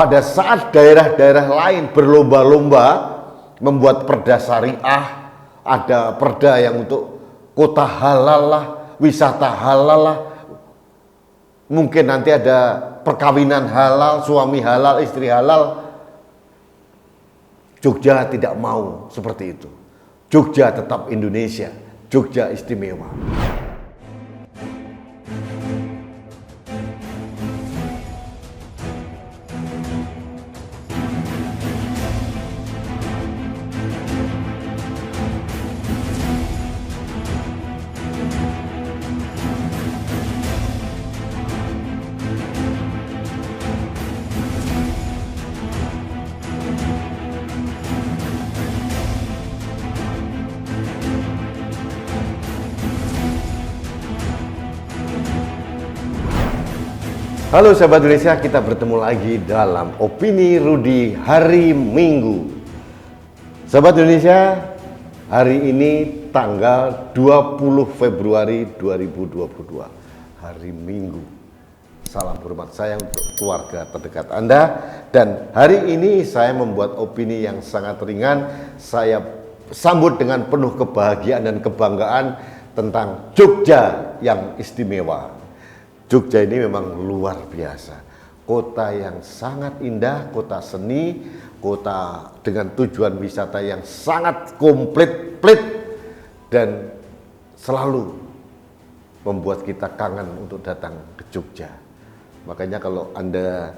pada saat daerah-daerah lain berlomba-lomba membuat perda syariah, ada perda yang untuk kota halal lah, wisata halal lah, mungkin nanti ada perkawinan halal, suami halal, istri halal. Jogja tidak mau seperti itu. Jogja tetap Indonesia, Jogja istimewa. Halo sahabat Indonesia, kita bertemu lagi dalam Opini Rudi hari Minggu. Sahabat Indonesia, hari ini tanggal 20 Februari 2022, hari Minggu. Salam hormat saya untuk keluarga terdekat Anda. Dan hari ini saya membuat opini yang sangat ringan. Saya sambut dengan penuh kebahagiaan dan kebanggaan tentang Jogja yang istimewa. Jogja ini memang luar biasa, kota yang sangat indah, kota seni, kota dengan tujuan wisata yang sangat komplit, dan selalu membuat kita kangen untuk datang ke Jogja. Makanya kalau Anda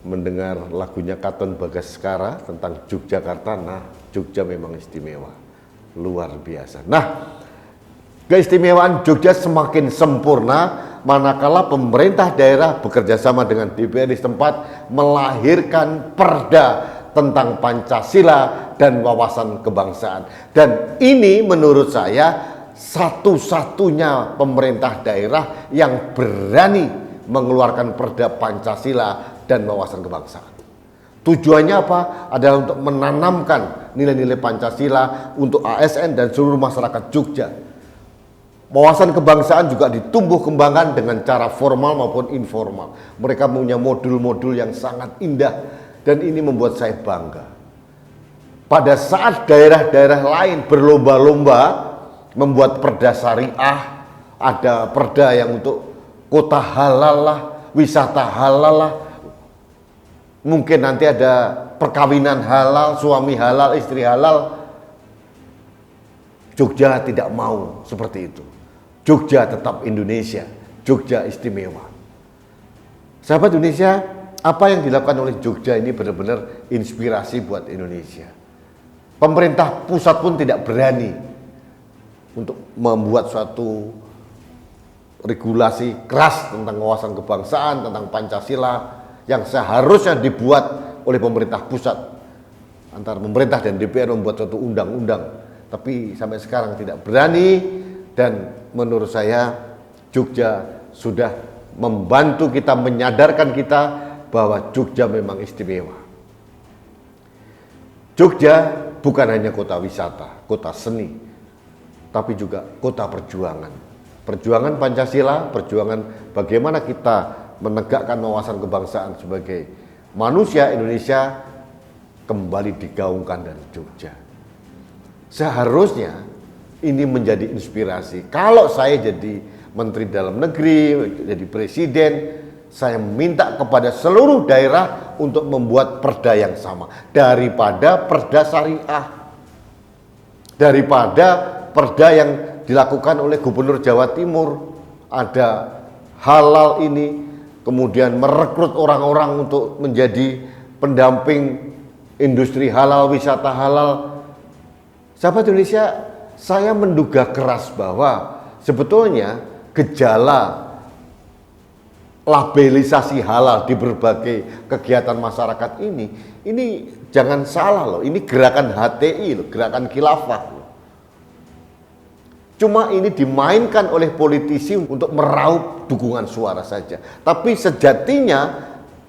mendengar lagunya Katon Bagaskara tentang Yogyakarta, nah Jogja memang istimewa, luar biasa. Nah, keistimewaan Jogja semakin sempurna manakala pemerintah daerah bekerja sama dengan DPRD setempat melahirkan perda tentang Pancasila dan wawasan kebangsaan. Dan ini menurut saya satu-satunya pemerintah daerah yang berani mengeluarkan perda Pancasila dan wawasan kebangsaan. Tujuannya apa? Adalah untuk menanamkan nilai-nilai Pancasila untuk ASN dan seluruh masyarakat Jogja. Wawasan kebangsaan juga ditumbuh kembangkan dengan cara formal maupun informal. Mereka punya modul-modul yang sangat indah dan ini membuat saya bangga. Pada saat daerah-daerah lain berlomba-lomba membuat perda syariah, ada perda yang untuk kota halal lah, wisata halal lah, mungkin nanti ada perkawinan halal, suami halal, istri halal. Jogja tidak mau seperti itu. Jogja tetap Indonesia, Jogja istimewa. Sahabat Indonesia, apa yang dilakukan oleh Jogja ini benar-benar inspirasi buat Indonesia. Pemerintah pusat pun tidak berani untuk membuat suatu regulasi keras tentang wawasan kebangsaan, tentang Pancasila yang seharusnya dibuat oleh pemerintah pusat. Antara pemerintah dan DPR membuat suatu undang-undang, tapi sampai sekarang tidak berani. Dan menurut saya Jogja sudah membantu kita, menyadarkan kita bahwa Jogja memang istimewa. Jogja bukan hanya kota wisata, kota seni, tapi juga kota perjuangan. Perjuangan Pancasila, perjuangan bagaimana kita menegakkan wawasan kebangsaan sebagai manusia Indonesia kembali digaungkan dari Jogja. Seharusnya ini menjadi inspirasi. Kalau saya jadi Menteri Dalam Negeri, jadi Presiden, saya minta kepada seluruh daerah untuk membuat perda yang sama. Daripada perda syariah, daripada perda yang dilakukan oleh Gubernur Jawa Timur, ada halal ini, kemudian merekrut orang-orang untuk menjadi pendamping industri halal, wisata halal. Sahabat Indonesia, saya menduga keras bahwa sebetulnya gejala labelisasi halal di berbagai kegiatan masyarakat ini jangan salah loh, ini gerakan HTI loh, gerakan khilafah loh. Cuma ini dimainkan oleh politisi untuk meraup dukungan suara saja. Tapi sejatinya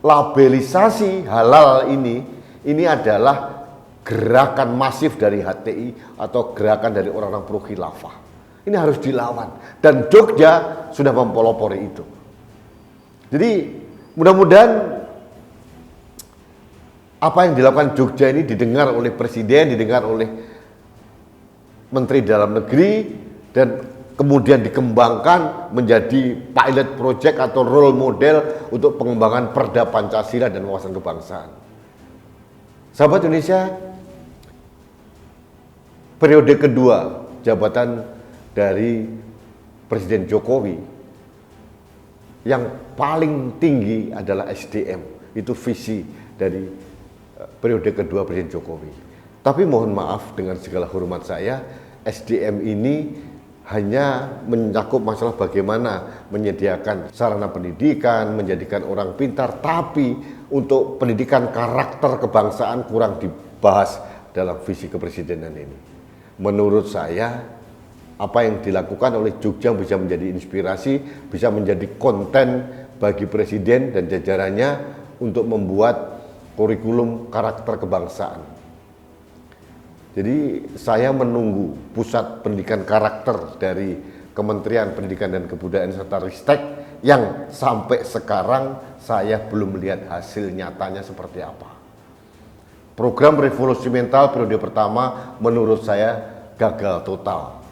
labelisasi halal ini adalah gerakan masif dari HTI atau gerakan dari orang-orang pro khilafah. Ini harus dilawan dan Jogja sudah mempelopori itu. Jadi mudah-mudahan Apa yang dilakukan Jogja ini didengar oleh Presiden, didengar oleh Menteri Dalam Negeri, dan kemudian dikembangkan menjadi pilot project atau role model untuk pengembangan Perda Pancasila dan wawasan kebangsaan. Sahabat Indonesia, periode kedua jabatan dari Presiden Jokowi yang paling tinggi adalah SDM, itu visi dari periode kedua Presiden Jokowi. Tapi mohon maaf, dengan segala hormat saya, SDM ini hanya mencakup masalah bagaimana menyediakan sarana pendidikan, menjadikan orang pintar, tapi untuk pendidikan karakter kebangsaan kurang dibahas dalam visi kepresidenan ini. Menurut saya, apa yang dilakukan oleh Jogja bisa menjadi inspirasi, bisa menjadi konten bagi Presiden dan jajarannya untuk membuat kurikulum karakter kebangsaan. Jadi saya menunggu pusat pendidikan karakter dari Kementerian Pendidikan dan Kebudayaan serta Ristek yang sampai sekarang saya belum melihat hasil nyatanya seperti apa. Program revolusi mental periode pertama menurut saya gagal total.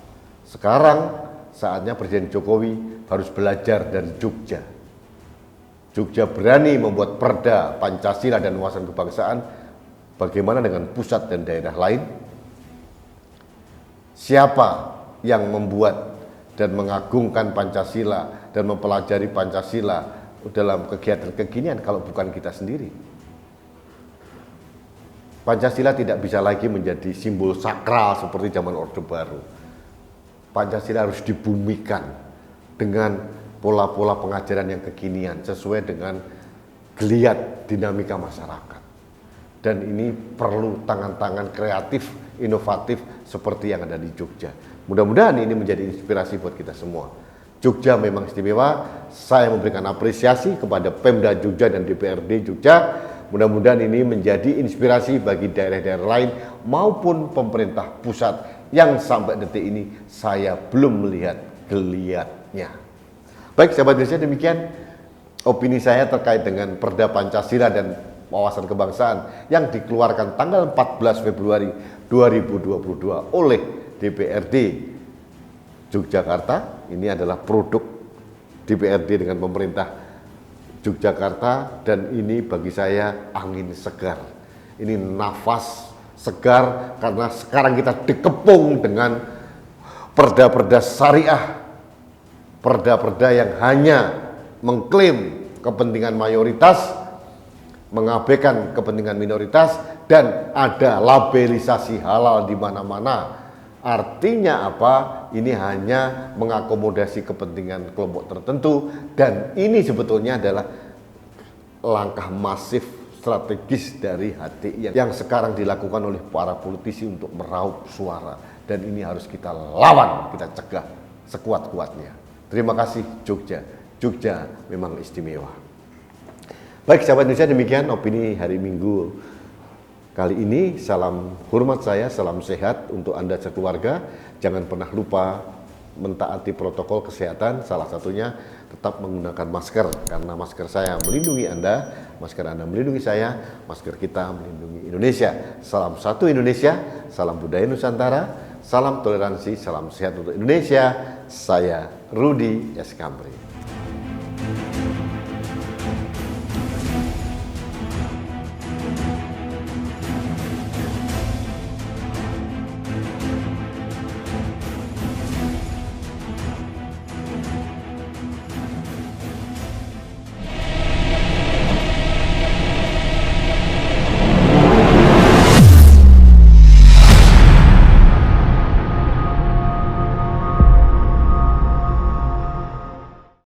Sekarang saatnya Presiden Jokowi harus belajar dari Jogja. Jogja berani membuat perda Pancasila dan wawasan kebangsaan. Bagaimana dengan pusat dan daerah lain? Siapa yang membuat dan mengagungkan Pancasila dan mempelajari Pancasila dalam kegiatan kekinian kalau bukan kita sendiri? Pancasila tidak bisa lagi menjadi simbol sakral seperti zaman Orde Baru. Pancasila harus dibumikan dengan pola-pola pengajaran yang kekinian sesuai dengan geliat dinamika masyarakat. Dan ini perlu tangan-tangan kreatif, inovatif seperti yang ada di Jogja. Mudah-mudahan ini menjadi inspirasi buat kita semua. Jogja memang istimewa. Saya memberikan apresiasi kepada Pemda Jogja dan DPRD Jogja. Mudah-mudahan ini menjadi inspirasi bagi daerah-daerah lain maupun pemerintah pusat yang sampai detik ini saya belum melihat geliatnya. Baik sahabat Indonesia, demikian opini saya terkait dengan Perda Pancasila dan wawasan kebangsaan yang dikeluarkan tanggal 14 Februari 2022 oleh DPRD Yogyakarta. Ini adalah produk DPRD dengan pemerintah Yogyakarta, dan ini bagi saya angin segar. Ini nafas segar karena sekarang kita dikepung dengan perda-perda syariah, perda-perda yang hanya mengklaim kepentingan mayoritas, mengabaikan kepentingan minoritas, dan ada labelisasi halal di mana-mana. Artinya apa? Ini hanya mengakomodasi kepentingan kelompok tertentu, dan ini sebetulnya adalah langkah masif strategis dari HTI yang sekarang dilakukan oleh para politisi untuk meraup suara, dan ini harus kita lawan, kita cegah sekuat-kuatnya. Terima kasih Jogja. Jogja memang istimewa. Baik sahabat Indonesia, demikian opini hari Minggu kali ini. Salam hormat saya, salam sehat untuk Anda sekeluarga. Jangan pernah lupa mentaati protokol kesehatan, salah satunya tetap menggunakan masker, karena masker saya melindungi Anda, masker Anda melindungi saya, masker kita melindungi Indonesia. Salam satu Indonesia, salam budaya Nusantara, salam toleransi, salam sehat untuk Indonesia. Saya Rudi S. Kamri.